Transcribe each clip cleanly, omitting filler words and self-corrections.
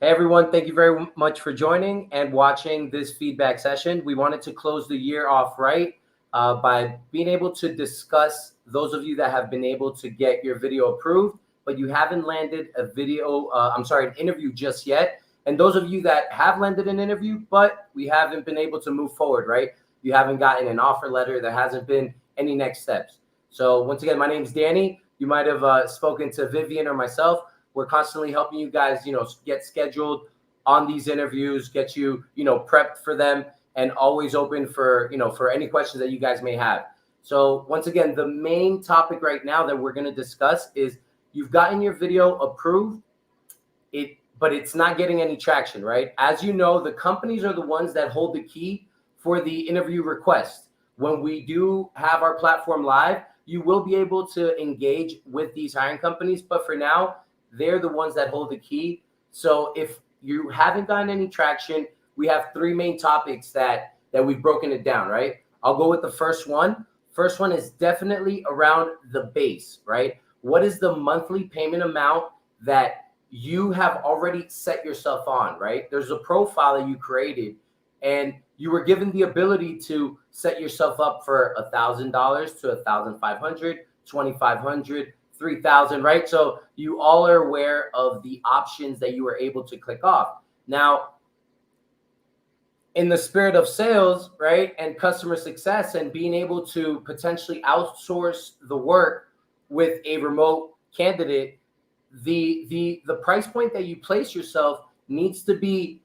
Hey everyone, thank you very much for joining and watching this feedback session. We wanted to close the year off right by being able to discuss those of you that have been able to get your video approved, but you haven't landed an interview just yet. And those of you that have landed an interview, but we haven't been able to move forward, right? You haven't gotten an offer letter. There hasn't been any next steps. So once again, my name is Danny. You might have spoken to Vivian or myself. We're constantly helping you guys, get scheduled on these interviews, get you, prepped for them, and always open for any questions that you guys may have. So once again, the main topic right now that we're going to discuss is you've gotten your video approved, but it's not getting any traction, right? As you know, the companies are the ones that hold the key for the interview request. When we do have our platform live, you will be able to engage with these hiring companies, but for now, they're the ones that hold the key. So if you haven't gotten any traction, we have three main topics that we've broken it down, right? I'll go with the first one. First one is definitely around the base, right? What is the monthly payment amount that you have already set yourself on, right? There's a profile that you created and you were given the ability to set yourself up for $1,000 to $1,500, $2,500, 3,000, right? So you all are aware of the options that you were able to click off. Now, in the spirit of sales, right, and customer success and being able to potentially outsource the work with a remote candidate, the price point that you place yourself needs to be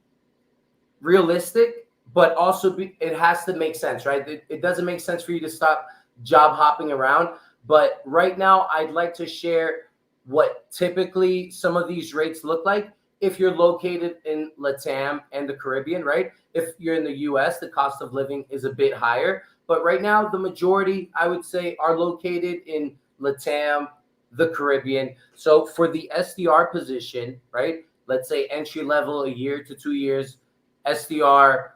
realistic, but also it has to make sense, right? It doesn't make sense for you to stop job hopping around. But right now, I'd like to share what typically some of these rates look like if you're located in LATAM and the Caribbean, right? If you're in the US, the cost of living is a bit higher. But right now, the majority, I would say, are located in LATAM, the Caribbean. So for the SDR position, right, let's say entry level, a year to 2 years, SDR,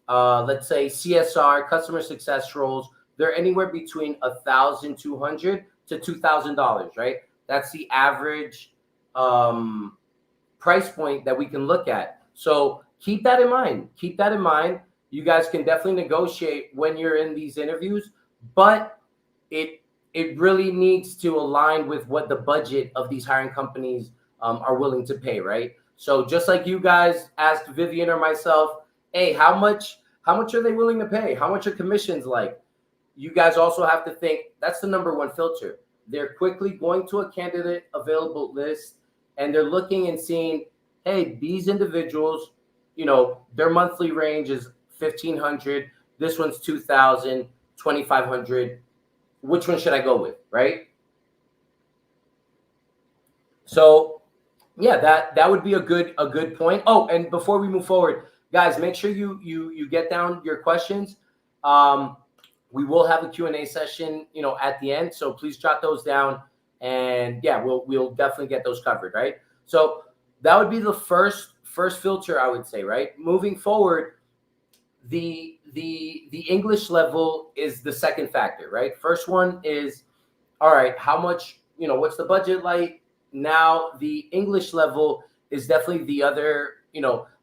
let's say CSR, customer success roles, they're anywhere between $1,200 to $2,000, right? That's the average price point that we can look at. So keep that in mind. Keep that in mind. You guys can definitely negotiate when you're in these interviews, but it really needs to align with what the budget of these hiring companies are willing to pay, right? So just like you guys asked Vivian or myself, hey, how much are they willing to pay? How much are commissions like? You guys also have to think that's the number one filter. They're quickly going to a candidate available list and they're looking and seeing, hey, these individuals, their monthly range is $1,500. This one's $2,000, $2,500. Which one should I go with, right? So yeah, that would be a good point. Oh, and before we move forward, guys, make sure you get down your questions. We will have a Q&A session, at the end. So please jot those down, and yeah, we'll definitely get those covered, right? So that would be the first filter, I would say, right? Moving forward, the English level is the second factor, right? First one is, all right, how much, what's the budget like? Now the English level is definitely the other,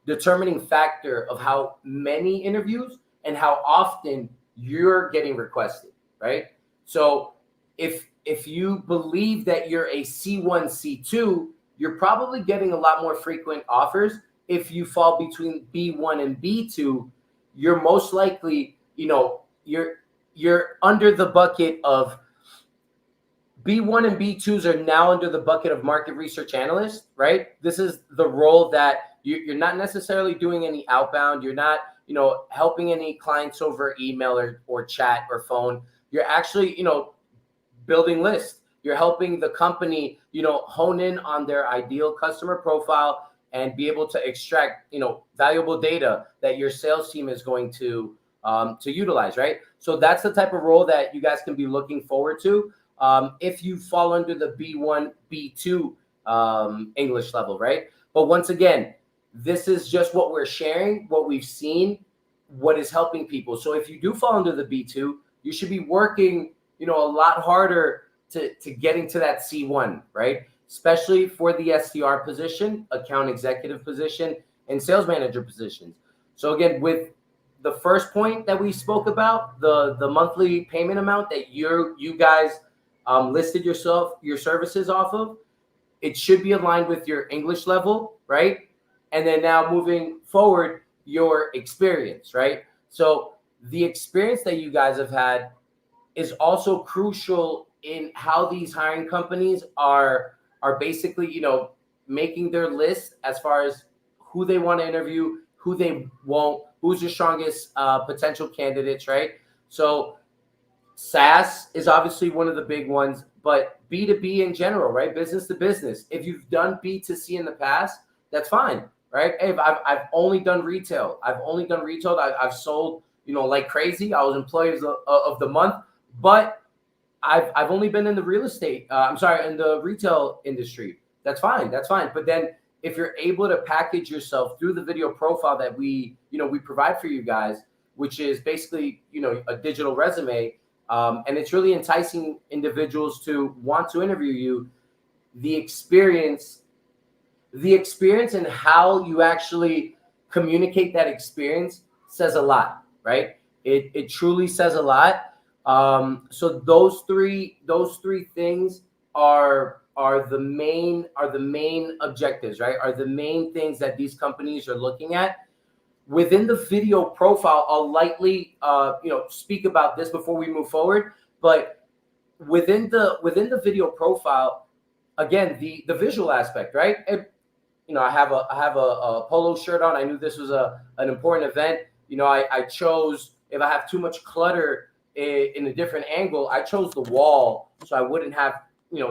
determining factor of how many interviews and how often you're getting requested, right? So if you believe that you're a C1, C2, you're probably getting a lot more frequent offers. If you fall between B1 and B2, you're most likely, you're under the bucket of B1 and B2s are now under the bucket of market research analyst, right? This is the role that you're not necessarily doing any outbound. You're not, helping any clients over email or chat or phone. You're actually, building lists. You're helping the company, hone in on their ideal customer profile and be able to extract, valuable data that your sales team is going to utilize, right? So that's the type of role that you guys can be looking forward to if you fall under the B1, B2 English level, right? But once again, this is just what we're sharing, what we've seen, what is helping people. So if you do fall under the B2, you should be working, a lot harder to getting to that C1, right? especially for the SDR position, account executive position, and sales manager positions. So again, with the first point that we spoke about, the monthly payment amount that you guys listed your services off of, it should be aligned with your English level, right? And then now moving forward, your experience, right? So the experience that you guys have had is also crucial in how these hiring companies are basically, making their list as far as who they want to interview, who they won't, who's the strongest potential candidates, right? So SaaS is obviously one of the big ones, but B2B in general, right? Business to business. If you've done B2C in the past, that's fine, right? Hey, I've only done retail. I've sold, like crazy. I was employee of the month, but I've only been in the real estate. In the retail industry. That's fine. But then if you're able to package yourself through the video profile that we provide for you guys, which is basically, a digital resume, and it's really enticing individuals to want to interview you, the experience and how you actually communicate that experience says a lot, right? It truly says a lot. So those three things are the main objectives, right? Are the main things that these companies are looking at. Within the video profile, I'll lightly speak about this before we move forward. But within the video profile, again, the visual aspect, right? I have a polo shirt on. I knew this was an important event. I chose, if I have too much clutter in a different angle, I chose the wall so I wouldn't have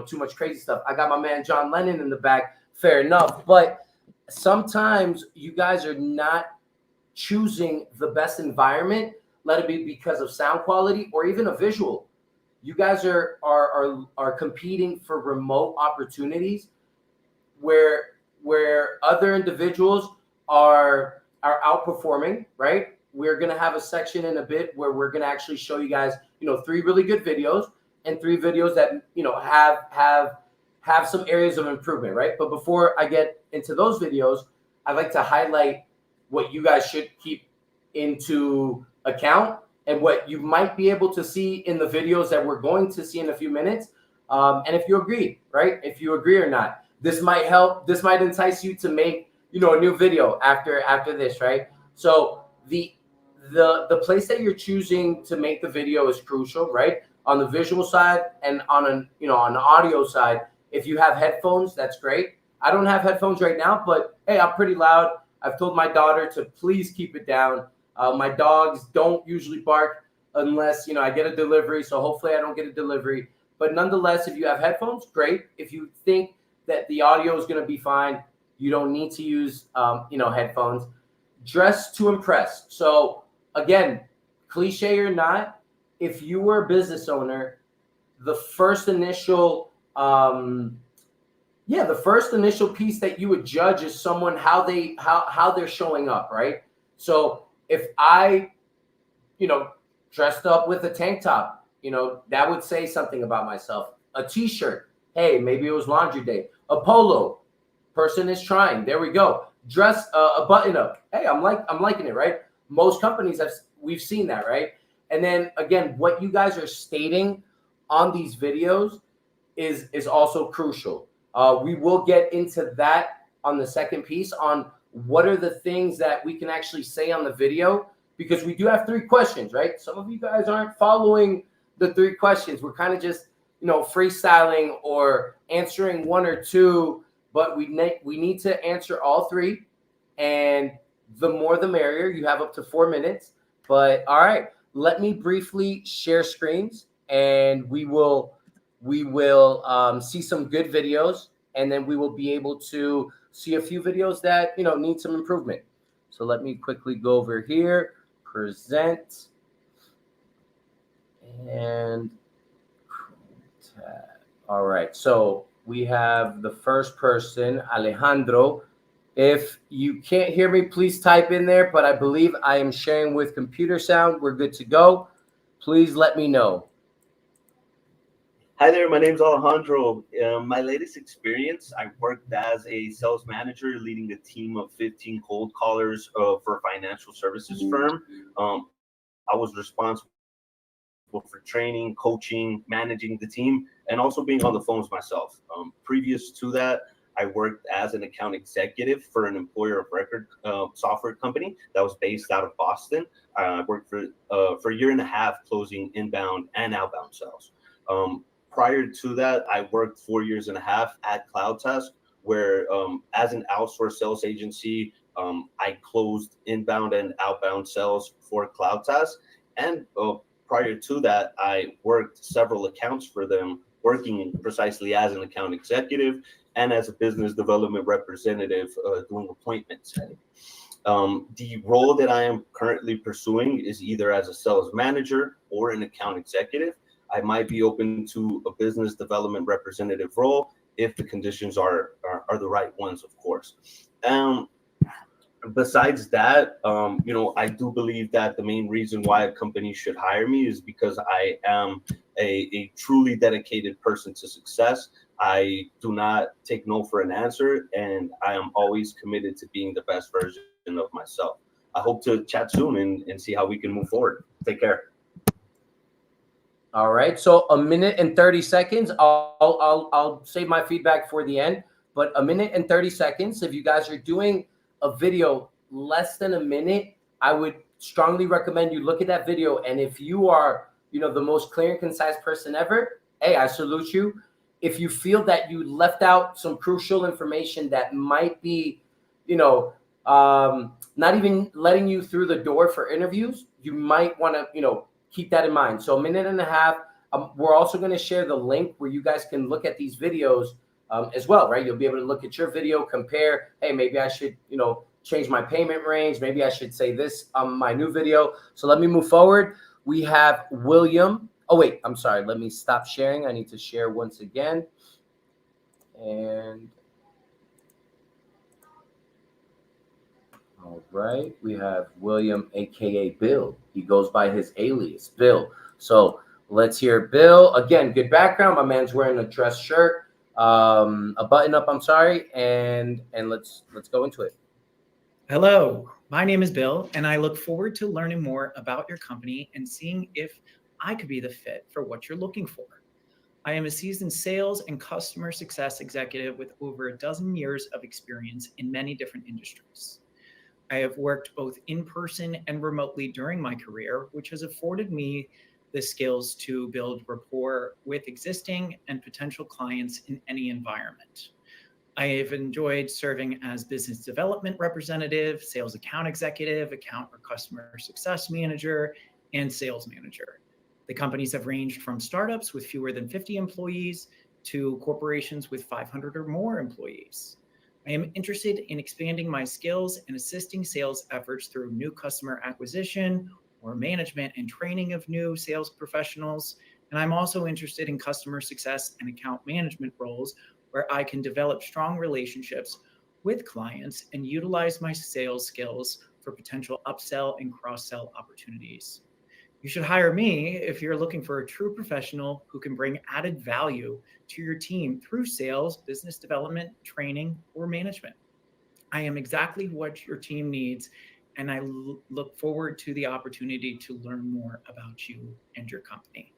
too much crazy stuff. I got my man John Lennon in the back. Fair enough, but sometimes you guys are not choosing the best environment. Let it be because of sound quality or even a visual. You guys are competing for remote opportunities where other individuals are outperforming, right? We're going to have a section in a bit where we're going to actually show you guys, 3 really good videos and 3 videos that, have some areas of improvement, right? But before I get into those videos, I'd like to highlight what you guys should keep into account and what you might be able to see in the videos that we're going to see in a few minutes. And if you agree, right? If you agree or not, this might help. This might entice you to make, a new video after this, right? So the place that you're choosing to make the video is crucial, right? On the visual side and on the audio side. If you have headphones, that's great. I don't have headphones right now, but hey, I'm pretty loud. I've told my daughter to please keep it down. My dogs don't usually bark unless, I get a delivery. So hopefully I don't get a delivery. But nonetheless, if you have headphones, great. If you think that the audio is going to be fine, you don't need to use, headphones. Dress to impress. So again, cliche or not, if you were a business owner, the first initial piece that you would judge is someone, how they're showing up, right? So if I, dressed up with a tank top, that would say something about myself. A t-shirt, hey, maybe it was laundry day. A polo, person is trying. There we go. Dress a button up. Hey, I'm liking it, right? Most companies we've seen that, right? And then again, what you guys are stating on these videos is also crucial. We will get into that on the second piece on what are the things that we can actually say on the video, because we do have 3 questions, right? Some of you guys aren't following the 3 questions. We're kind of just, freestyling or answering 1 or 2, but we need to answer all 3, and the more the merrier. You have up to 4 minutes. But all right, let me briefly share screens, and we will see some good videos, and then we will be able to see a few videos that need some improvement. So let me quickly go over here, present, and all right. So we have the first person, Alejandro. If you can't hear me, please type in there, but I believe I am sharing with computer sound. We're good to go. Please let me know. Hi there, my name's Alejandro. My latest experience, I worked as a sales manager leading a team of 15 cold callers for a financial services firm. I was responsible for training, coaching, managing the team, and also being on the phones myself. Previous to that, I worked as an account executive for an employer of record software company that was based out of Boston. I worked for a year and a half closing inbound and outbound sales. Prior to that, I worked 4 years and a half at CloudTask, where as an outsourced sales agency, I closed inbound and outbound sales for CloudTask. And prior to that, I worked several accounts for them, working precisely as an account executive and as a business development representative, doing appointment setting. The role that I am currently pursuing is either as a sales manager or an account executive. I might be open to a business development representative role if the conditions are the right ones, of course. Um, Besides that, I do believe that the main reason why a company should hire me is because I am a truly dedicated person to success. I do not take no for an answer, and I am always committed to being the best version of myself. I hope to chat soon and see how we can move forward. Take care. All right. So a minute and 30 seconds. I'll save my feedback for the end. But a minute and 30 seconds. If you guys are doing a video less than a minute, I would strongly recommend you look at that video. And if you are, the most clear and concise person ever, hey, I salute you. If you feel that you left out some crucial information that might be, not even letting you through the door for interviews, you might want to, keep that in mind. So a minute and a half. We're also going to share the link where you guys can look at these videos as well, right? You'll be able to look at your video, compare. Hey, maybe I should, change my payment range. Maybe I should say this on my new video. So let me move forward. We have William. Oh, wait, I'm sorry. Let me stop sharing. I need to share once again. And all right, we have William, aka Bill. He goes by his alias, Bill. So let's hear Bill again. Good background. My man's wearing a dress shirt, a button up. I'm sorry, and let's go into it. Hello, my name is Bill, and I look forward to learning more about your company and seeing if I could be the fit for what you're looking for. I am a seasoned sales and customer success executive with over a dozen years of experience in many different industries. I have worked both in person and remotely during my career, which has afforded me the skills to build rapport with existing and potential clients in any environment. I have enjoyed serving as business development representative, sales account executive, account or customer success manager, and sales manager. The companies have ranged from startups with fewer than 50 employees to corporations with 500 or more employees. I am interested in expanding my skills and assisting sales efforts through new customer acquisition or management and training of new sales professionals. And I'm also interested in customer success and account management roles where I can develop strong relationships with clients and utilize my sales skills for potential upsell and cross-sell opportunities. You should hire me if you're looking for a true professional who can bring added value to your team through sales, business development, training, or management. I am exactly what your team needs, and I look forward to the opportunity to learn more about you and your company.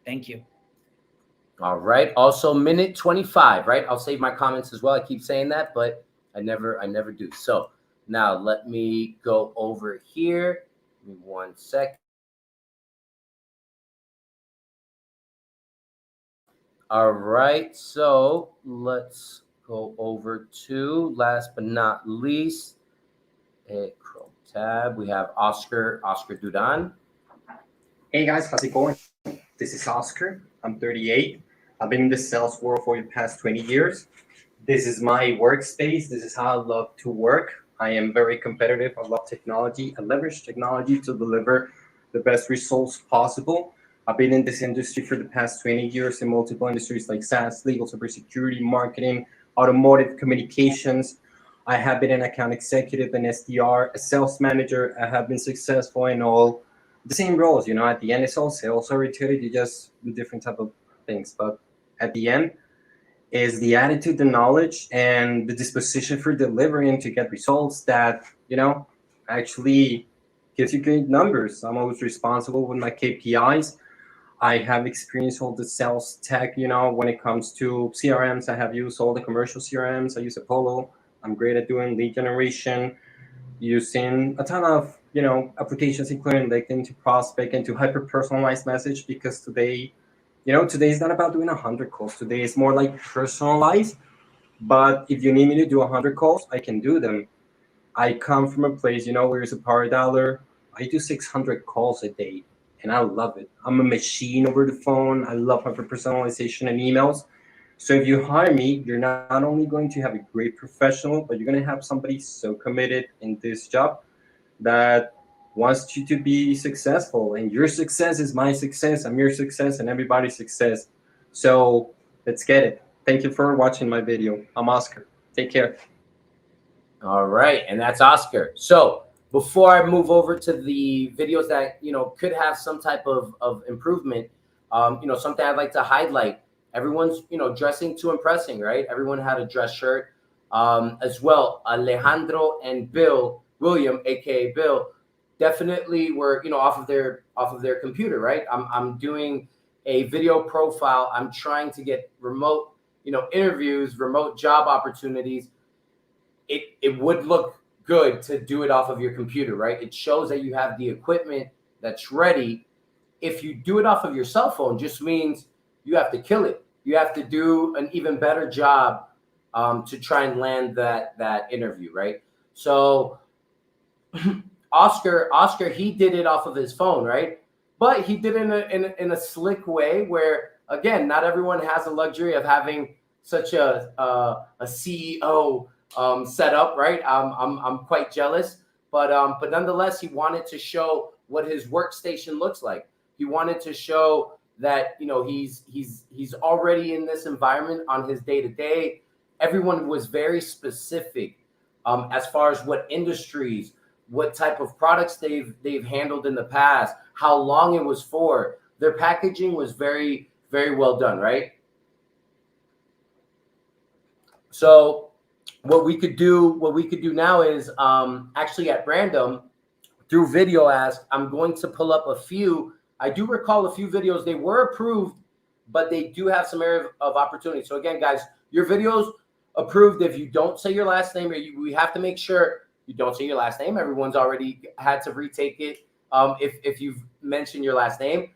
Thank you. All right. Also, minute 25, right? I'll save my comments as well. I keep saying that, but I never do. So now let me go over here. Give me 1 second. All right. So let's go over to last but not least, a Chrome tab. We have Oscar Dudan. Hey guys, how's it going? This is Oscar. I'm 38. I've been in the sales world for the past 20 years. This is my workspace. This is how I love to work. I am very competitive. I love technology. I leverage technology to deliver the best results possible. I've been in this industry for the past 20 years in multiple industries like SaaS, legal, cybersecurity, marketing, automotive, communications. I have been an account executive, an SDR, a sales manager. I have been successful in all the same roles. At the end, it's all sales oriented. You just do different type of things, but at the end is the attitude, the knowledge, and the disposition for delivering to get results that, actually gives you good numbers. I'm always responsible with my KPIs. I have experienced all the sales tech, when it comes to CRMs. I have used all the commercial CRMs. I use Apollo. I'm great at doing lead generation, using a ton of, applications, including LinkedIn, to prospect and to hyper personalized message, because today is not about doing 100 calls. Today is more like personalized. But if you need me to do 100 calls, I can do them. I come from a place, where it's a power dollar. I do 600 calls a day, and I love it. I'm a machine over the phone. I love hyper personalization and emails. So if you hire me, you're not only going to have a great professional, but you're going to have somebody so committed in this job that wants you to be successful. And your success is my success. I'm your success and everybody's success. So let's get it. Thank you for watching my video. I'm Oscar. Take care. All right, and that's Oscar. So before I move over to the videos that could have some type of improvement, something I'd like to highlight. Everyone's dressing to impressing, right? Everyone had a dress shirt, as well. Alejandro and William, aka Bill, definitely were off of their computer, right? I'm doing a video profile. I'm trying to get remote interviews, remote job opportunities. It would look good to do it off of your computer, right? It shows that you have the equipment that's ready. If you do it off of your cell phone, just means you have to kill it. You have to do an even better job to try and land that interview, right? So Oscar, he did it off of his phone, right? But he did it in a slick way where, again, not everyone has the luxury of having such a CEO set up, right? I'm quite jealous, but nonetheless, he wanted to show what his workstation looks like. He wanted to show that he's already in this environment on his day to day. Everyone was very specific as far as what industries, what type of products they've handled in the past, how long it was for. Their packaging was very, very well done, right? So what we could do now is actually at random through Video Ask, I'm going to pull up a few. I do recall a few videos. They were approved, but they do have some area of opportunity. So again, guys, your videos approved if you don't say your last name, or we have to make sure you don't say your last name. Everyone's already had to retake it if you've mentioned your last name.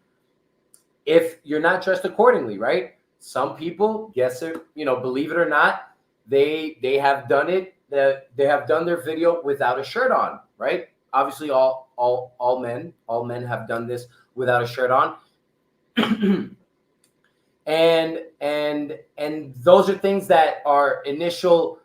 If you're not dressed accordingly, right? Some people, guess it, believe it or not, they have done it. They have done their video without a shirt on, right? Obviously, all men have done this without a shirt on. and those are things that are initial,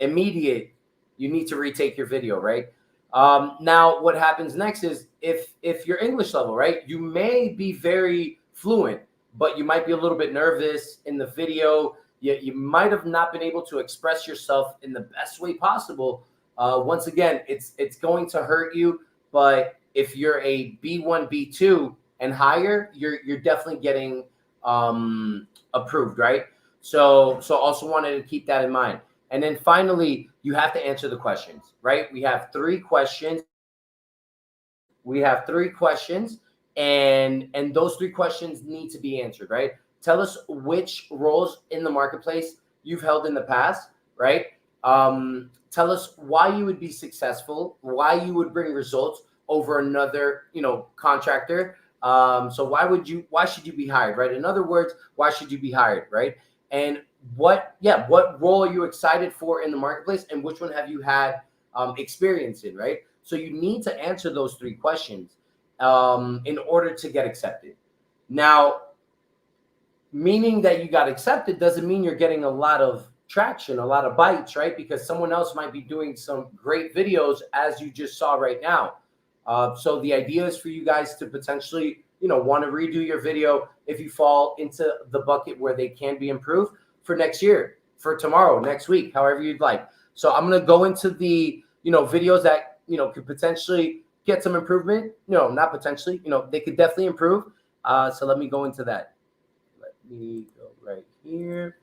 immediate. You need to retake your video, right? Now, what happens next is if your English level, right, you may be very fluent, but you might be a little bit nervous in the video. You might have not been able to express yourself in the best way possible. Once again, it's going to hurt you. But if you're a B1, B2 and higher, you're definitely getting approved, right? So also wanted to keep that in mind. And then finally, you have to answer the questions, right? We have three questions. And those three questions need to be answered, right? Tell us which roles in the marketplace you've held in the past, right? Tell us why you would be successful, why you would bring results over another, contractor. So why should you be hired, right? In other words, why should you be hired, right? And what role are you excited for in the marketplace, and which one have you had experience in, right? So you need to answer those three questions in order to get accepted. Now, meaning that you got accepted doesn't mean you're getting a lot of traction, a lot of bites, right? Because someone else might be doing some great videos, as you just saw right now. So the idea is for you guys to potentially, want to redo your video if you fall into the bucket where they can be improved for next year, for tomorrow, next week, however you'd like. So I'm going to go into the, videos that, could potentially get some improvement. No, not potentially, they could definitely improve. So let me go into that. Let me go right here.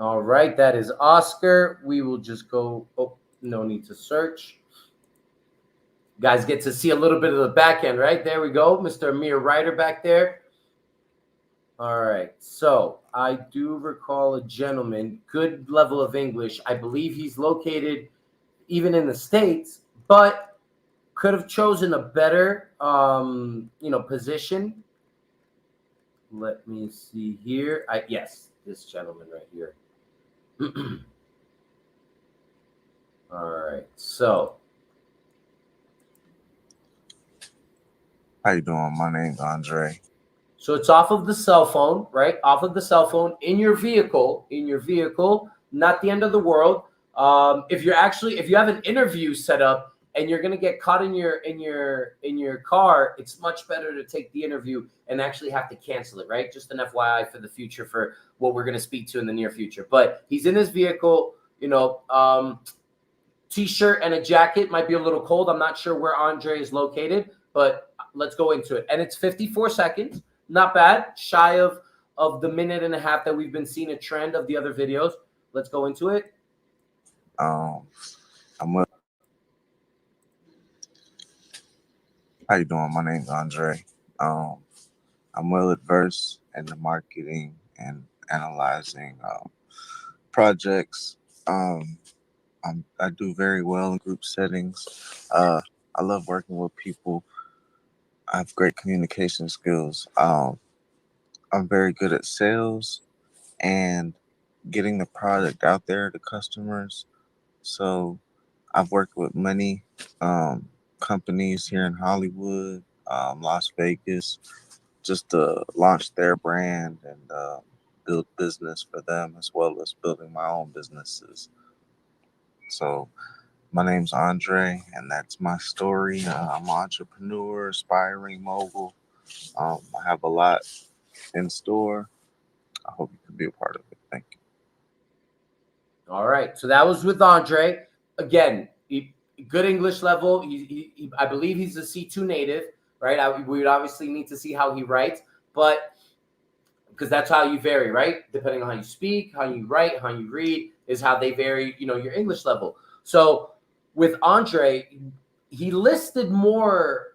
All right, that is Oscar. We will just go. Oh, no need to search. Guys get to see a little bit of the back end, right? There we go, Mr. Amir Ryder back there. All right, so I do recall a gentleman, good level of English. I believe he's located even in the States, but could have chosen a better, position. Let me see here. Yes, this gentleman right here. All right, so How you doing? My name's Andre. so it's off of the cell phone, right? Off of the cell phone in your vehicle, not the end of the world. If you have an interview set up and you're gonna get caught in your car, it's much better to take the interview and actually have to cancel it, right? Just an FYI for the future for what we're gonna speak to in the near future. But he's in his vehicle, t-shirt and a jacket. Might be a little cold. I'm not sure where Andre is located, but let's go into it. And it's 54 seconds. Not bad. Shy of the minute and a half that we've been seeing a trend of the other videos. Let's go into it. Um, I'm well. How you doing? My name's Andre. Um, I'm well adversed in the marketing and analyzing projects. Um, I do very well in group settings. I love working with people. I have great communication skills. I'm very good at sales and getting the product out there to customers. So I've worked with many companies here in Hollywood, Las Vegas, just to launch their brand and build business for them as well as building my own businesses. So my name's Andre, and that's my story. I'm an entrepreneur, aspiring mogul. I have a lot in store. I hope you can be a part of it. Thank you. All right. So that was with Andre. Again, good English level. I believe he's a C2 native, right? We would obviously need to see how he writes, but because that's how you vary, right? Depending on how you speak, how you write, how you read, is how they vary, your English level. So with Andre, he listed more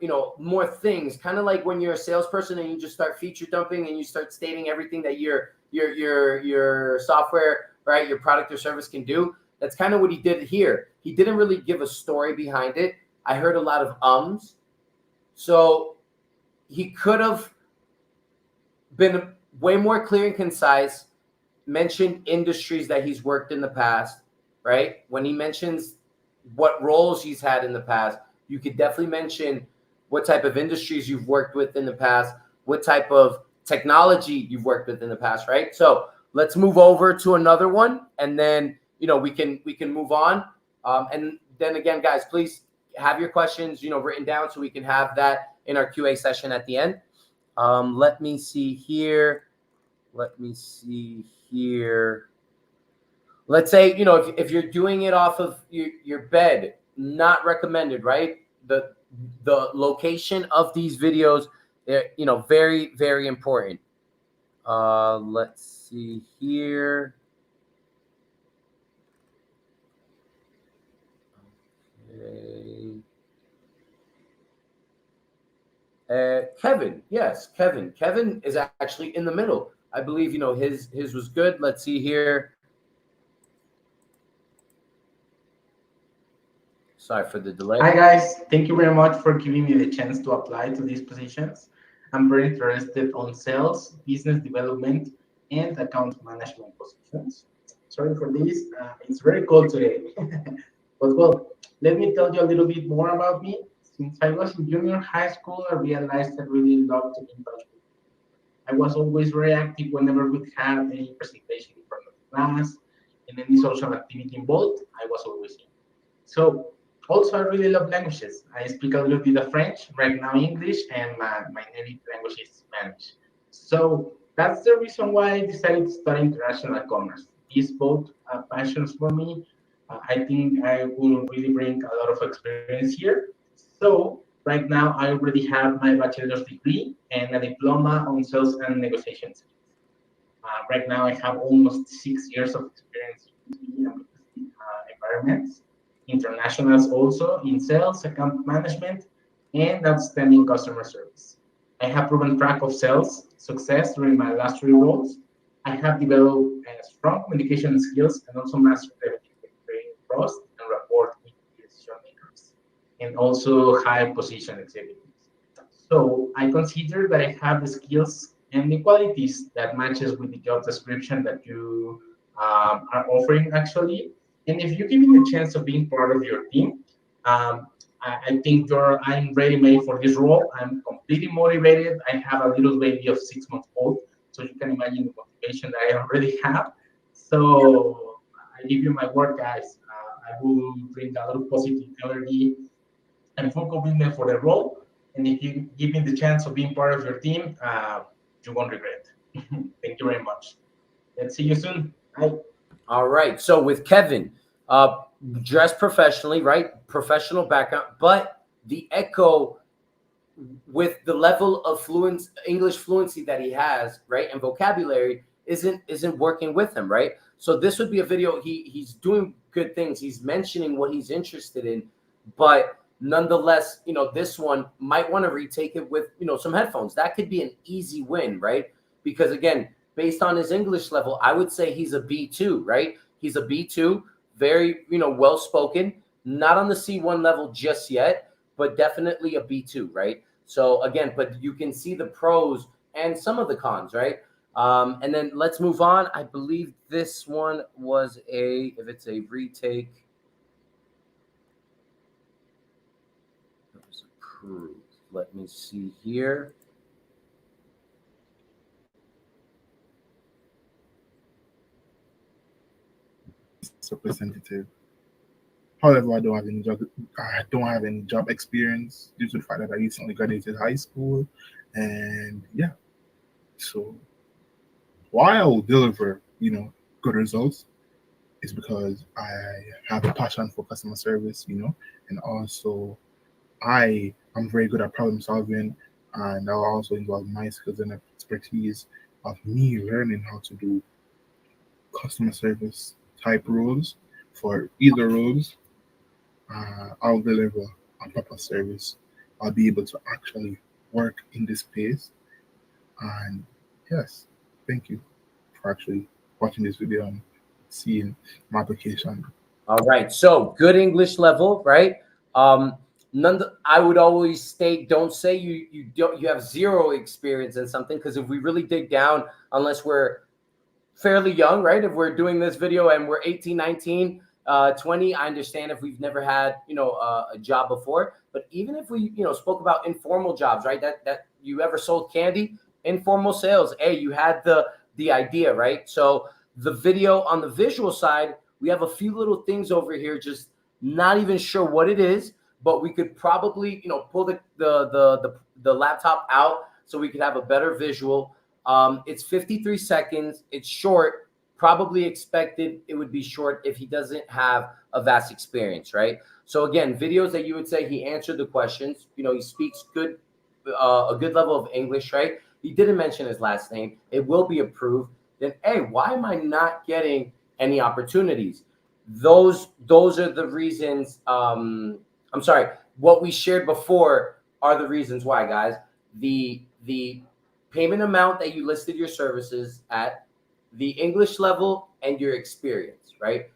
things, kind of like when you're a salesperson and you just start feature dumping and you start stating everything that your software, right, your product or service can do. That's kind of what he did here. He didn't really give a story behind it. I heard a lot of ums. So he could have been way more clear and concise, mentioned industries that he's worked in the past, right? When he mentions what roles he's had in the past, you could definitely mention what type of industries you've worked with in the past, what type of technology you've worked with in the past, right? So let's move over to another one, and then we can move on. And then again, guys, please have your questions written down so we can have that in our QA session at the end. Let me see here. Let's say, if you're doing it off of your bed, not recommended, right? The location of these videos, very, very important. Let's see here. Okay. Kevin, yes, Kevin. Kevin is actually in the middle. I believe his was good. Let's see here. Sorry for the delay. Hi guys, thank you very much for giving me the chance to apply to these positions. I'm very interested on sales, business development, and account management positions. Sorry for this, it's very cold today. But well, let me tell you a little bit more about me. Since I was in junior high school, I realized I really loved to be in touch with people. I was always very active whenever we had any presentation in front of the class and any social activity involved, I was always in. So also, I really love languages. I speak a little bit of French, right now English, and my native language is Spanish. So that's the reason why I decided to study international commerce. These both passions for me. I think I will really bring a lot of experience here. So right now, I already have my bachelor's degree and a diploma on sales and negotiations. Right now, I have almost 6 years of experience in B2B environments, internationals also in sales, account management, and outstanding customer service. I have proven track of sales success during my last 3 roles. I have developed strong communication skills and also mastered creating trust and rapport with decision makers and also high position executives. So I consider that I have the skills and the qualities that matches with the job description that you are offering actually. And if you give me the chance of being part of your team, I think I'm ready made for this role. I'm completely motivated. I have a little baby of 6 months old, so you can imagine the motivation that I already have. So I give you my word, guys. I will bring a lot of positive energy and full commitment for the role. And if you give me the chance of being part of your team, you won't regret. Thank you very much. Let's see you soon. Bye. All right. So with Kevin, dressed professionally, right? Professional background, but the echo with the level of English fluency that he has, right, and vocabulary isn't working with him, right? So this would be a video. He's doing good things. He's mentioning what he's interested in, but nonetheless, this one might want to retake it with some headphones. That could be an easy win, right? Because again, based on his English level, I would say he's a B2, right? He's a B2, very well spoken, not on the C1 level just yet, but definitely a B2, right? So again, but you can see the pros and some of the cons, right? And then let's move on. I believe this one was if it's a retake, it was approved. Let me see here. Representative. However, I don't have any job experience due to the fact that I recently graduated high school, and yeah. So why I will deliver, good results is because I have a passion for customer service, and also I'm very good at problem solving, and that will also involve my skills and expertise of me learning how to do customer service type roles. For either roles, I'll deliver a proper service. I'll be able to actually work in this space. And yes, thank you for actually watching this video and seeing my application. All right. So good English level, right? I would always state, don't say you have zero experience in something, because if we really dig down, unless we're fairly young, right? If we're doing this video and we're 18, 19, 20, I understand if we've never had, a job before. But even if we, spoke about informal jobs, right? That you ever sold candy, informal sales. Hey, you had the idea, right? So the video on the visual side, we have a few little things over here, just not even sure what it is, but we could probably, pull the laptop out so we could have a better visual. It's 53 seconds. It's short. Probably expected it would be short if he doesn't have a vast experience, right? So again, videos that you would say he answered the questions. He speaks a good level of English, right? He didn't mention his last name. It will be approved. Then, hey, why am I not getting any opportunities? Those are the reasons. I'm sorry. What we shared before are the reasons why, guys. The payment amount that you listed your services at, the English level, and your experience, right?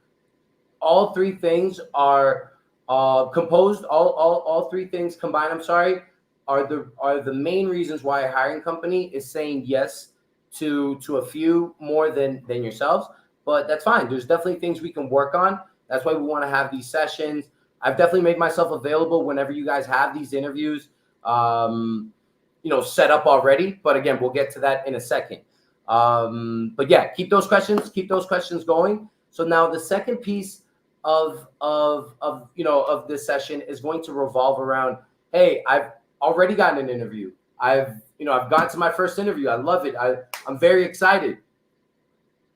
All three things are composed. All three things combined, I'm sorry, are the main reasons why a hiring company is saying yes to a few more than yourselves. But that's fine. There's definitely things we can work on. That's why we want to have these sessions. I've definitely made myself available whenever you guys have these interviews, set up already. But again, we'll get to that in a second. But yeah, keep those questions going. So now the second piece of this session is going to revolve around, hey, I've already gotten an interview. I've gotten to my first interview. I love it. I'm very excited,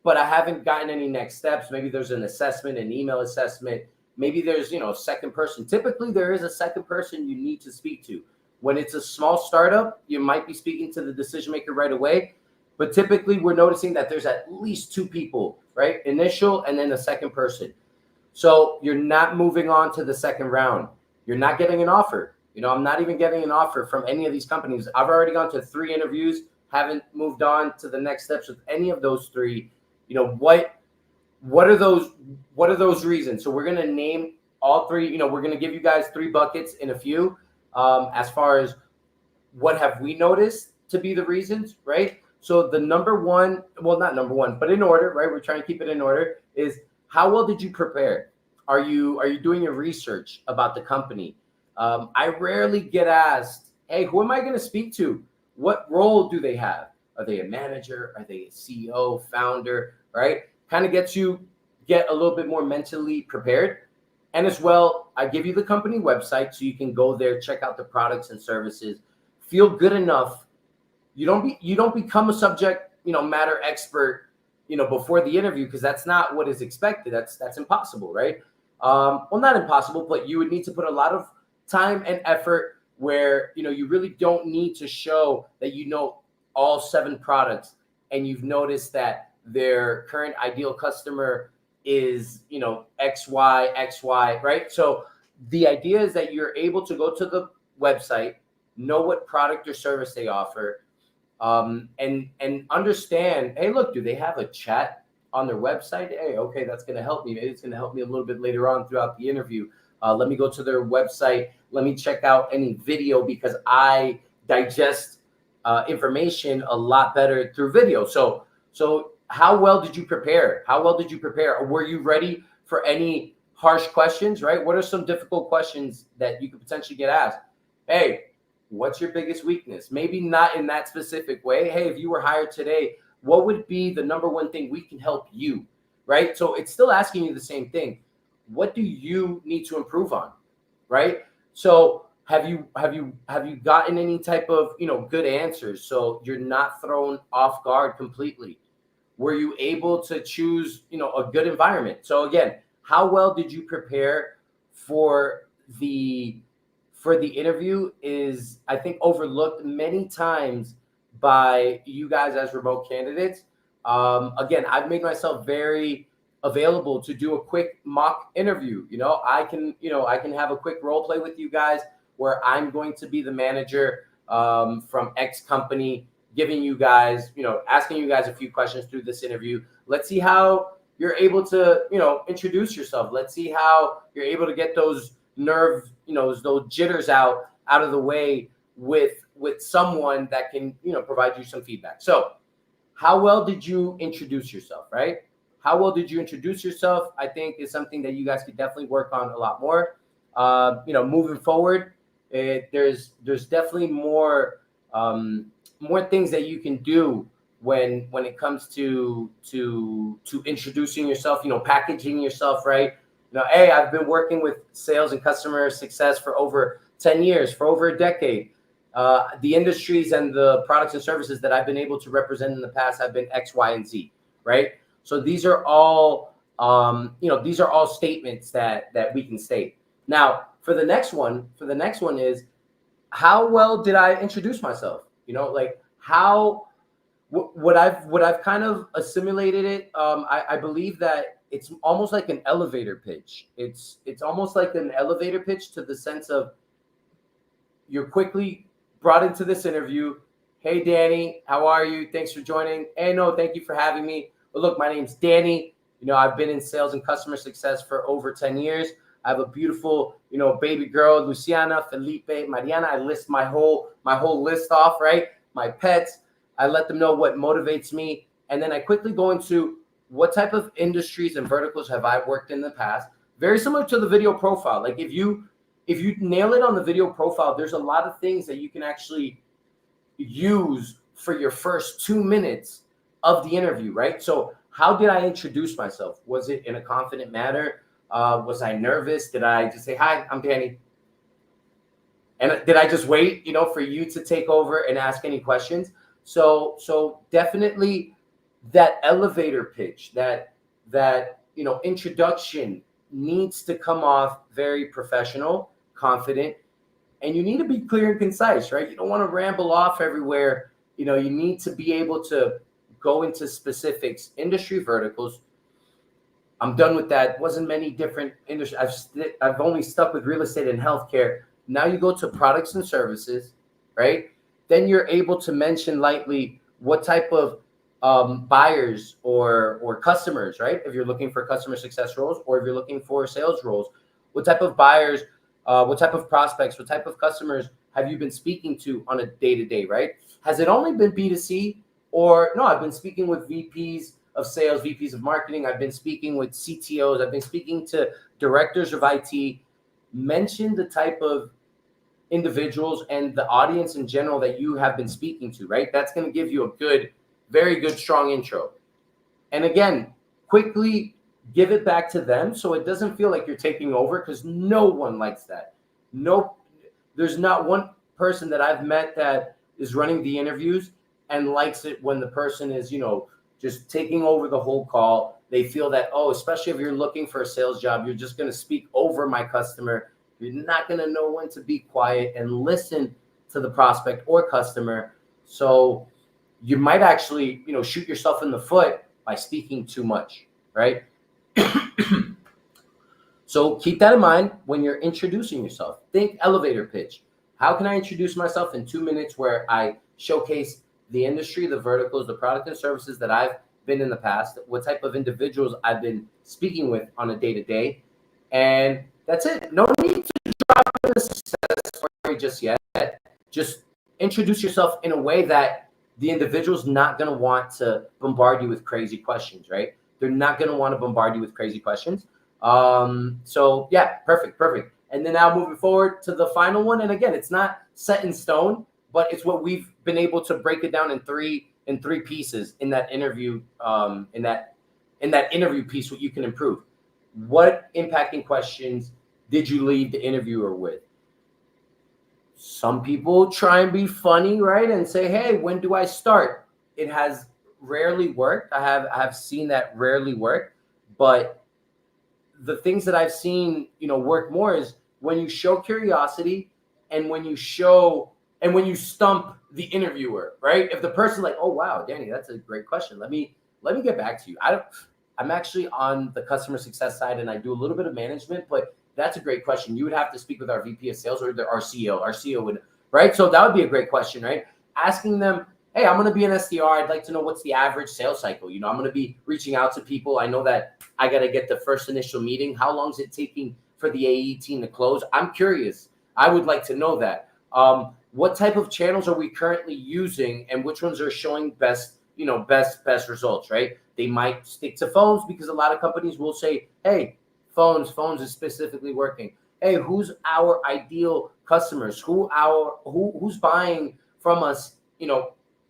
but I haven't gotten any next steps. Maybe there's an assessment, an email assessment. Maybe there's, a second person. Typically there is a second person you need to speak to. When it's a small startup, you might be speaking to the decision maker right away. but typically we're noticing that there's at least two people, right? Initial and then a second person. So you're not moving on to the second round. You're not getting an offer. I'm not even getting an offer from any of these companies. I've already gone to 3 interviews, haven't moved on to the next steps with any of those 3. What are those reasons? So we're going to name all 3. We're going to give you guys 3 buckets in a few, as far as what have we noticed to be the reasons, right? So the number one, well, not number one, but in order, right? We're trying to keep it in order, is how well did you prepare? Are you doing your research about the company? I rarely get asked, hey, who am I going to speak to? What role do they have? Are they a manager? Are they a CEO, founder, right? Kind of gets you get a little bit more mentally prepared. And as well, I give you the company website so you can go there, check out the products and services, feel good enough. You don't become a subject matter expert before the interview, because that's not what is expected. That's impossible, right? Well, not impossible, but you would need to put a lot of time and effort where you really don't need to show that all 7 products, and you've noticed that their current ideal customer is XY, right? So the idea is that you're able to go to the website, know what product or service they offer, and understand, hey, look, do they have a chat on their website? Hey, okay, that's going to help me. Maybe it's going to help me a little bit later on throughout the interview. Let me go to their website. Let me check out any video, because I digest information a lot better through video. So how well did you prepare? Were you ready for any harsh questions, right? What are some difficult questions that you could potentially get asked? Hey, what's your biggest weakness? Maybe not in that specific way. Hey, if you were hired today, what would be the number one thing we can help you, right? So it's still asking you the same thing. What do you need to improve on, right? So have you gotten any type of good answers, so you're not thrown off guard completely? Were you able to choose a good environment? So again, how well did you prepare for the interview is, I think, overlooked many times by you guys as remote candidates. Again, I've made myself very available to do a quick mock interview. I can have a quick role play with you guys where I'm going to be the manager from X company, giving you guys, asking you guys a few questions through this interview. Let's see how you're able to, introduce yourself. Let's see how you're able to get those nerves, those jitters out of the way with someone that can, provide you some feedback. So how well did you introduce yourself, right? How well did you introduce yourself? I think is something that you guys could definitely work on a lot more. Moving forward, there's definitely more things that you can do when it comes to introducing yourself, packaging yourself, right? Hey, I've been working with sales and customer success for over 10 years, for over a decade. The industries and the products and services that I've been able to represent in the past have been X, Y, and Z, right? So these are all, these are all statements that we can state. Now, for the next one is, how well did I introduce myself? Like how, what I've kind of assimilated it. I believe that it's almost like an elevator pitch. It's almost like an elevator pitch, to the sense of you're quickly brought into this interview. Hey, Danny, how are you? Thanks for joining. Hey, no, thank you for having me. But look, my name's Danny. I've been in sales and customer success for over 10 years. I have a beautiful, baby girl, Luciana, Felipe, Mariana. I list my whole list off, right? My pets. I let them know what motivates me. And then I quickly go into what type of industries and verticals have I worked in the past. Very similar to the video profile. Like if you nail it on the video profile, there's a lot of things that you can actually use for your first 2 minutes of the interview, right? So how did I introduce myself? Was it in a confident manner? Was I nervous? Did I just say, hi, I'm Danny? And did I just wait, for you to take over and ask any questions? So definitely that elevator pitch, that introduction needs to come off very professional, confident, and you need to be clear and concise, right? You don't want to ramble off everywhere. You need to be able to go into specifics, industry verticals. I'm done with that. Wasn't many different industries. I've only stuck with real estate and healthcare. Now you go to products and services, right? Then you're able to mention lightly what type of buyers or customers, right? If you're looking for customer success roles, or if you're looking for sales roles, what type of buyers, what type of prospects, what type of customers have you been speaking to on a day-to-day, right? Has it only been B2C, or no, I've been speaking with VPs of sales, VPs of marketing. I've been speaking with CTOs. I've been speaking to directors of IT. Mention the type of individuals and the audience in general that you have been speaking to, right? That's going to give you a good, very good, strong intro. And again, quickly give it back to them so it doesn't feel like you're taking over, because no one likes that. No, there's not one person that I've met that is running the interviews and likes it when the person is, just taking over the whole call. They feel that, especially if you're looking for a sales job, you're just going to speak over my customer. You're not going to know when to be quiet and listen to the prospect or customer. So you might actually, shoot yourself in the foot by speaking too much, right? So keep that in mind when you're introducing yourself. Think elevator pitch. How can I introduce myself in 2 minutes where I showcase the industry, the verticals, the product and services that I've been in the past, what type of individuals I've been speaking with on a day-to-day, and that's it. No need to drop in a success story just yet. Just introduce yourself in a way that the individual's not going to want to bombard you with crazy questions, right? They're not going to want to bombard you with crazy questions. So yeah, perfect. And then now moving forward to the final one. And again, it's not set in stone, but it's what we've been able to break it down in three pieces in that interview, in that interview piece, what you can improve. What impacting questions did you leave the interviewer with? Some people try and be funny, right? And say, hey, when do I start? It has rarely worked. I have seen that rarely work, but the things that I've seen, work more is when you show curiosity and when you stump the interviewer, right? If the person's like, oh, wow, Danny, that's a great question. Let me get back to you. I'm actually on the customer success side and I do a little bit of management, but that's a great question. You would have to speak with our VP of sales or our CEO. Our CEO would, right? So that would be a great question, right? Asking them, hey, I'm going to be an SDR. I'd like to know what's the average sales cycle. I'm going to be reaching out to people. I know that I got to get the first initial meeting. How long is it taking for the AE team to close? I'm curious. I would like to know that. What type of channels are we currently using and which ones are showing best results, right? They might stick to phones because a lot of companies will say, hey, phones is specifically working. Hey, who's our ideal customers? Who's buying from us,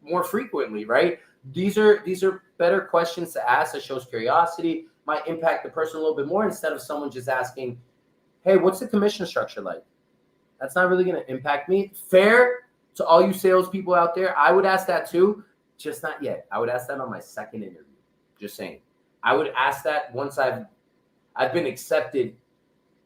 more frequently, right? These are better questions to ask that shows curiosity, might impact the person a little bit more instead of someone just asking, hey, what's the commission structure like? That's not really going to impact me. Fair to all you salespeople out there. I would ask that too, just not yet. I would ask that on my second interview. Just saying. I would ask that once I've been accepted.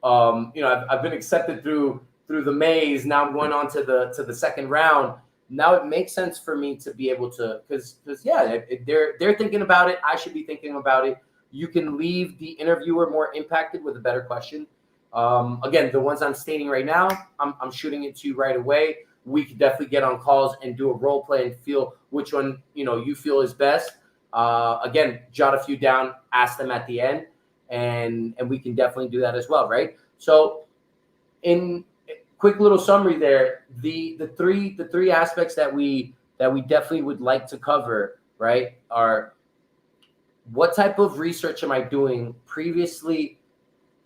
I've been accepted through the maze. Now I'm going on to the second round. Now it makes sense for me to be able to, because if they're thinking about it, I should be thinking about it. You can leave the interviewer more impacted with a better question. Again, the ones I'm stating right now, I'm shooting it to you right away. We could definitely get on calls and do a role play and feel which one you feel is best. Again, jot a few down, ask them at the end, and we can definitely do that as well, right? So, in quick little summary there, the three aspects that we definitely would like to cover, right, are what type of research am I doing previously,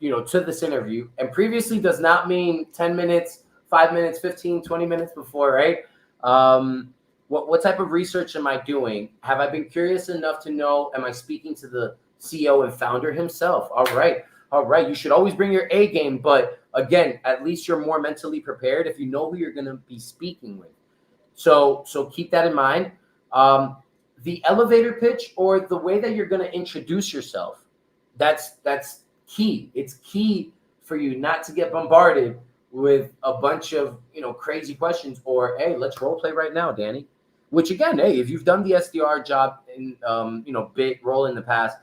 to this interview? And previously does not mean 10 minutes, 5 minutes, 15, 20 minutes before, right? What type of research am I doing? Have I been curious enough to know, am I speaking to the CEO and founder himself? All right. You should always bring your A game, but again, at least you're more mentally prepared if you know who you're going to be speaking with. So keep that in mind. The elevator pitch, or the way that you're going to introduce yourself, that's key. It's key for you not to get bombarded with a bunch of crazy questions, or hey, let's role play right now, Danny. Which again, hey, if you've done the SDR job in big role in the past,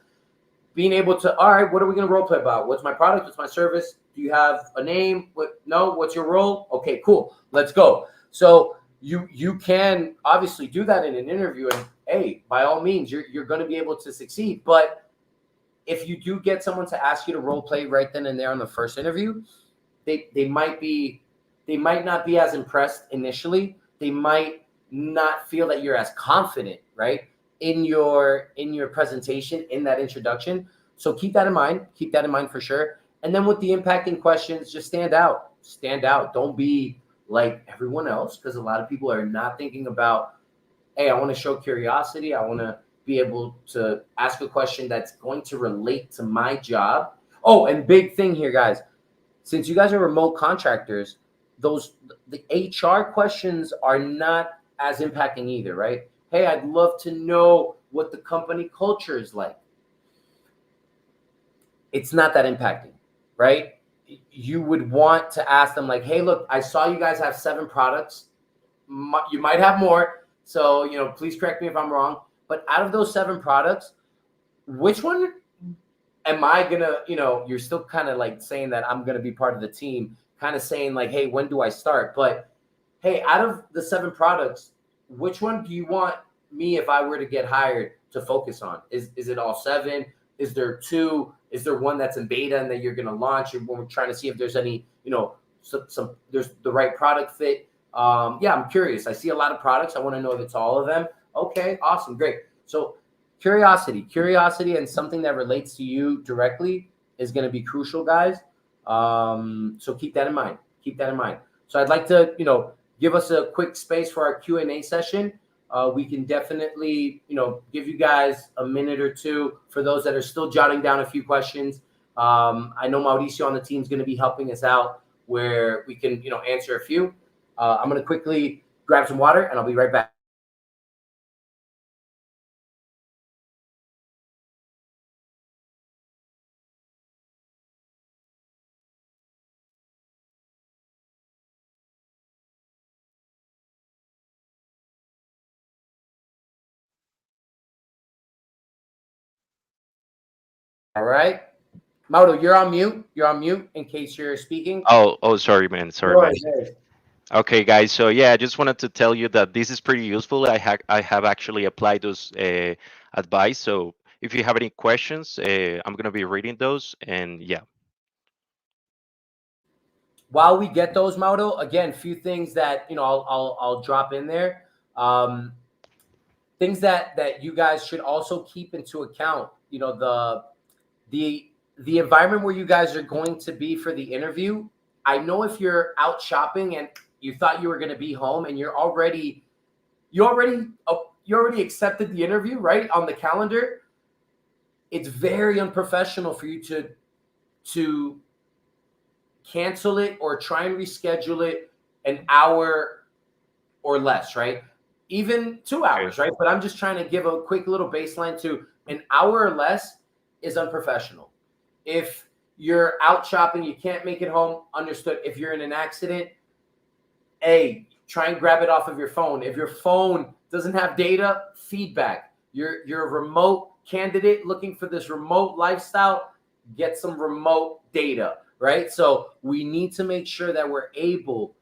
being able to, all right, what are we going to role play about? What's my product? What's my service? Do you have a name? What's your role? Okay, cool. Let's go. So you can obviously do that in an interview, and hey, by all means, you're going to be able to succeed. But if you do get someone to ask you to role play right then and there on the first interview, they might not be as impressed initially. They might not feel that you're as confident, right, in your presentation, in that introduction. So keep that in mind. Keep that in mind for sure. And then with the impacting questions, just stand out. Stand out. Don't be like everyone else, because a lot of people are not thinking about, hey, I want to show curiosity. I want to be able to ask a question that's going to relate to my job. Oh, and big thing here, guys. Since you guys are remote contractors, the HR questions are not as impacting either, right? Hey, I'd love to know what the company culture is like. It's not that impacting, right? You would want to ask them like, hey, look, I saw you guys have 7 products. You might have more. So, please correct me if I'm wrong. But out of those 7 products, which one am I going to, you're still kind of like saying that I'm going to be part of the team, kind of saying like, hey, when do I start? But hey, out of the 7 products, which one do you want me, if I were to get hired, to focus on? Is it all 7? Is there 2? Is there one that's in beta and that you're going to launch? And we're trying to see if there's any, some there's the right product fit. Yeah, I'm curious. I see a lot of products. I want to know if it's all of them. Okay, awesome, great. So curiosity, and something that relates to you directly is going to be crucial, guys. So keep that in mind. Keep that in mind. So I'd like to, give us a quick space for our Q&A session. We can definitely, give you guys a minute or two for those that are still jotting down a few questions. I know Mauricio on the team is going to be helping us out where we can, answer a few. I'm going to quickly grab some water and I'll be right back. All right. Mauro, you're on mute. You're on mute in case you're speaking. Oh, sorry, man. Sorry, No man. worries. Okay, guys. So yeah, I just wanted to tell you that this is pretty useful. I have actually applied those advice. So if you have any questions, I'm gonna be reading those. And yeah. While we get those, Mauro, again, few things that I'll drop in there. Things that you guys should also keep into account. The environment where you guys are going to be for the interview. I know if you're out shopping and you thought you were going to be home and you already accepted the interview, right, on the calendar, it's very unprofessional for you to cancel it or try and reschedule it an hour or less, right? Even 2 hours, right? But I'm just trying to give a quick little baseline to an hour or less is unprofessional. If you're out shopping, you can't make it home, understood. If you're in an accident, try and grab it off of your phone. If your phone doesn't have data, feedback. You're a remote candidate looking for this remote lifestyle, get some remote data, right? So we need to make sure that we're able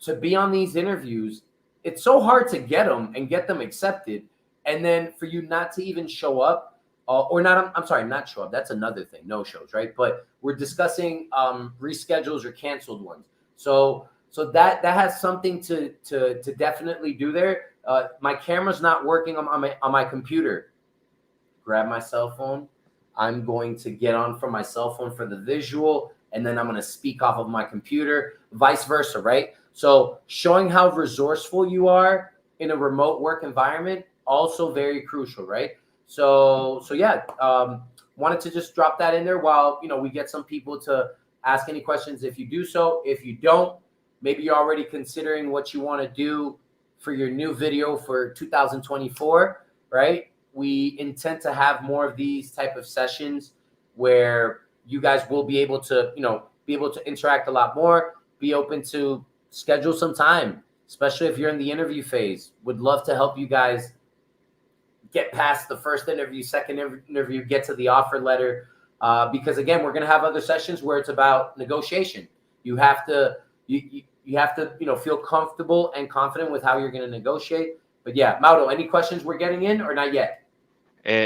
to be on these interviews. It's so hard to get them and get them accepted. And then for you not to even show up, not show up. That's another thing, no shows, right? But we're discussing reschedules or canceled ones. So that has something to definitely do there. My camera's not working on my computer. Grab my cell phone. I'm going to get on from my cell phone for the visual, and then I'm going to speak off of my computer, vice versa, right? So showing how resourceful you are in a remote work environment, also very crucial, right? So yeah, wanted to just drop that in there while, we get some people to ask any questions if you do so. If you don't, maybe you're already considering what you want to do for your new video for 2024, right? We intend to have more of these type of sessions where you guys will be able to, interact a lot more, be open to schedule some time, especially if you're in the interview phase. Would love to help you guys get past the first interview, second interview, get to the offer letter. Because again, we're going to have other sessions where it's about negotiation. You have to you have to feel comfortable and confident with how you're going to negotiate. But yeah, Mauro, any questions we're getting in or not yet?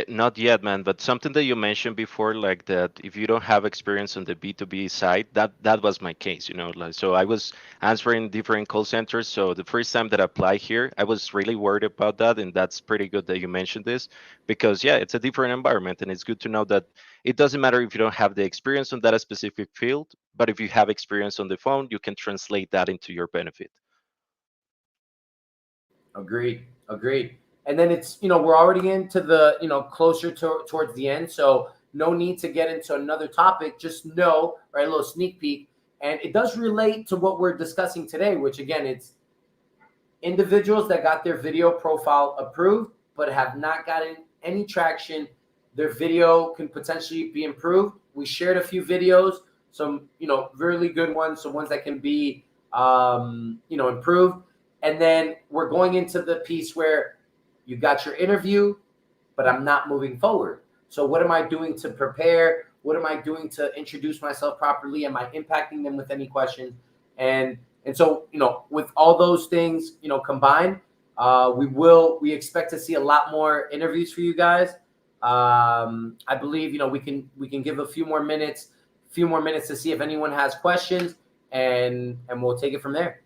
Not yet, man. But something that you mentioned before, like that, if you don't have experience on the B2B side, that was my case, Like, so I was answering different call centers. So the first time that I applied here, I was really worried about that, and that's pretty good that you mentioned this, because yeah, it's a different environment, and it's good to know that it doesn't matter if you don't have the experience on that specific field, but if you have experience on the phone, you can translate that into your benefit. Agreed. Agreed. And then it's, we're already into the, closer towards the end. So no need to get into another topic. Just know, right, a little sneak peek. And it does relate to what we're discussing today, which again, it's individuals that got their video profile approved, but have not gotten any traction. Their video can potentially be improved. We shared a few videos, some, really good ones, some ones that can be, improved. And then we're going into the piece where you got your interview, but I'm not moving forward. So what am I doing to prepare? What am I doing to introduce myself properly? Am I impacting them with any questions? And so, with all those things, combined, we expect to see a lot more interviews for you guys. I believe, we can give a few more minutes to see if anyone has questions, and we'll take it from there.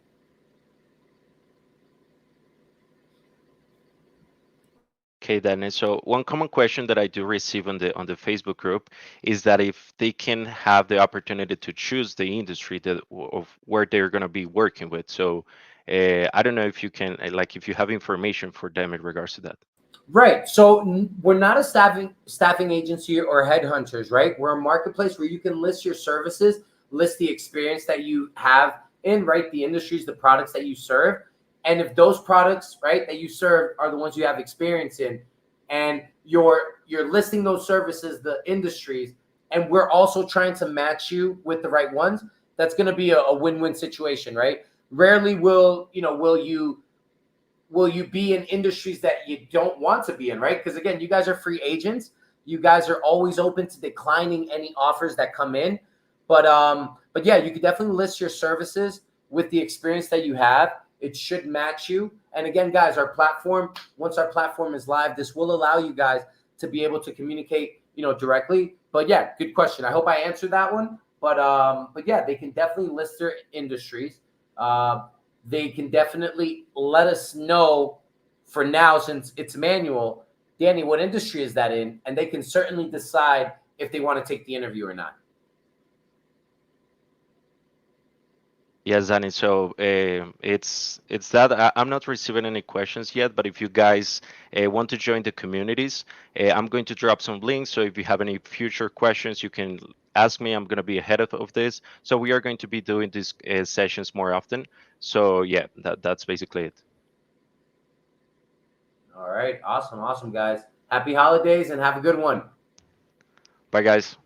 Okay, then. And so one common question that I do receive on the Facebook group is that if they can have the opportunity to choose the industry of where they're going to be working with. So I don't know if you can, like, if you have information for them in regards to that. Right. So we're not a staffing agency or headhunters, right? We're a marketplace where you can list your services, list the experience that you have in, right, the industries, the products that you serve. And if those products, right, that you serve are the ones you have experience in, and you're listing those services, the industries, and we're also trying to match you with the right ones, that's going to be a win-win situation, right? Rarely will you be in industries that you don't want to be in, right? Because again, you guys are free agents. You guys are always open to declining any offers that come in. But yeah, you could definitely list your services with the experience that you have. It should match you. And again, guys, once our platform is live, this will allow you guys to be able to communicate, directly. But yeah, good question. I hope I answered that one. But yeah, they can definitely list their industries. They can definitely let us know for now, since it's manual, Danny, what industry is that in? And they can certainly decide if they want to take the interview or not. Yes, Danny. So it's that I'm not receiving any questions yet, but if you guys want to join the communities, I'm going to drop some links. So if you have any future questions, you can ask me. I'm going to be ahead of this. So we are going to be doing these sessions more often. So yeah, that's basically it. All right. Awesome, guys. Happy holidays and have a good one. Bye, guys.